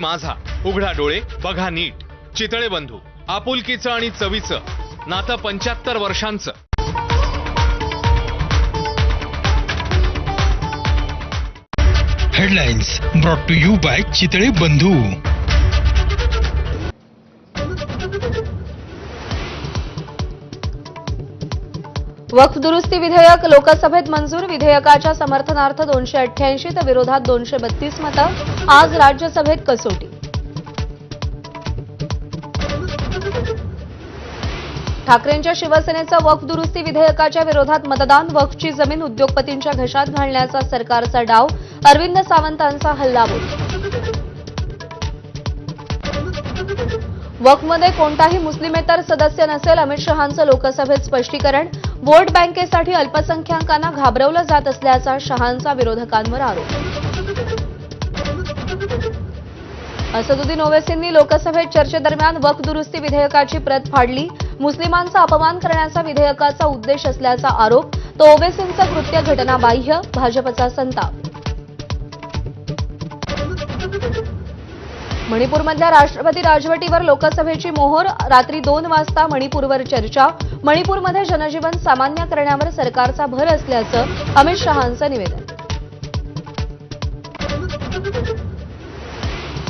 माझा उघडा डोळे बघा नीट. चितळे बंधू, आपुलकीचं आणि चवीचं नातं 75 वर्षांचं. Headlines brought to you by Chitale Bandhu. वक्फ दुरुस्ती विधेयक लोकसभेत मंजूर. विधेयकाच्या समर्थनार्थ 288 तर विरोधात 232 मतं. आज राज्यसभेत कसोटी. ठाकरेंच्या शिवसेनेचं वक्फ दुरुस्ती विधेयकाच्या विरोधात मतदान. वक्फची जमीन उद्योगपतींच्या घशात घालण्याचा सरकारचा डाव. अरविंद सावंतांचा हल्लाबोल. वक्फमध्ये कोणताही मुस्लिमेतर सदस्य नसेल. अमित शहांचं लोकसभेत स्पष्टीकरण. वोट बँकेसाठी अल्पसंख्याकांना घाबरवलं जात असल्याचा शहांचा विरोधकांवर आरोप. असदुद्दीन ओवैसींनी लोकसभेत चर्चेदरम्यान वक्फ दुरुस्ती विधेयकाची प्रत फाडली. मुस्लिमांचा अपमान करण्याचा विधेयकाचा उद्देश असल्याचा आरोप. तो ओवैसींचं कृत्य घटनाबाह्य. भाजपचा संताप. मणिपूरमधल्या राष्ट्रपती राजवटीवर लोकसभेची मोहर. रात्री 2 वाजता मणिपूरवर चर्चा. मणिपूरमध्ये जनजीवन सामान्य करण्यावर सरकारचा भर असल्याचं अमित शहांचं निवेदन.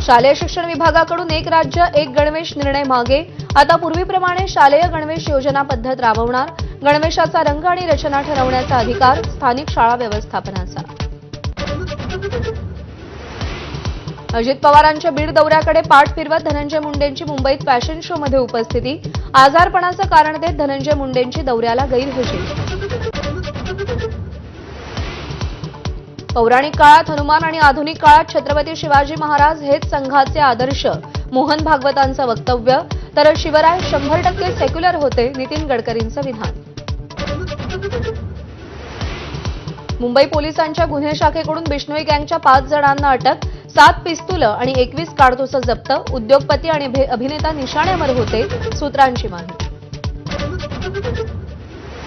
शालेय शिक्षण विभागाकडून एक राज्य एक गणवेश निर्णय मागे. आता पूर्वीप्रमाणे शालेय गणवेश योजना पद्धत राबवणार. गणवेशाचा रंग आणि रचना ठरवण्याचा अधिकार स्थानिक शाळा व्यवस्थापनाचा. अजित पवारांच्या बीड दौऱ्याकडे पाठ फिरवत धनंजय मुंडेंची मुंबईत फॅशन शोमध्ये उपस्थिती. आजारपणाचं कारण देत धनंजय मुंडेंची दौऱ्याला गैरहजेरी. पौराणिक काळात हनुमान आणि आधुनिक काळात छत्रपती शिवाजी महाराज हेच संघाचे आदर्श. मोहन भागवतांचं वक्तव्य. तर शिवराय 100% सेक्युलर होते. नितीन गडकरींचं विधान. मुंबई पोलिसांच्या गुन्हे शाखेकडून बिश्नोई गँगच्या 5 जणांना अटक. 7 पिस्तुलं आणि 21 काडतुसं जप्त. उद्योगपती आणि अभिनेता निशाण्यावर होते. सूत्रांची माहिती.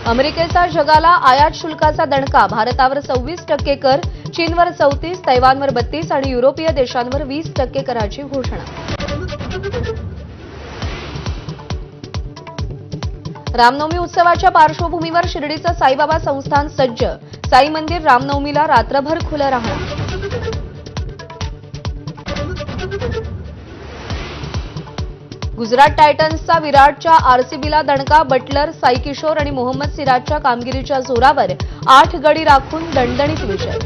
अमेरिकेचा जगाला आयात शुल्काचा दणका. भारतावर 26% कर. चीनवर 34%, तैवानवर 32% आणि युरोपीय देशांवर 20% कराची घोषणा. रामनवमी उत्सवाच्या पार्श्वभूमीवर शिर्डीचं साईबाबा संस्थान सज्ज. साई मंदिर रामनवमीला रात्रभर खुलं राहणार. गुजरात टायटन्सचा विराटच्या आरसीबीला दणका. बटलर, साई किशोर आणि मोहम्मद सिराजच्या कामगिरीच्या जोरावर 8 गडी राखून दणदणीत विजय.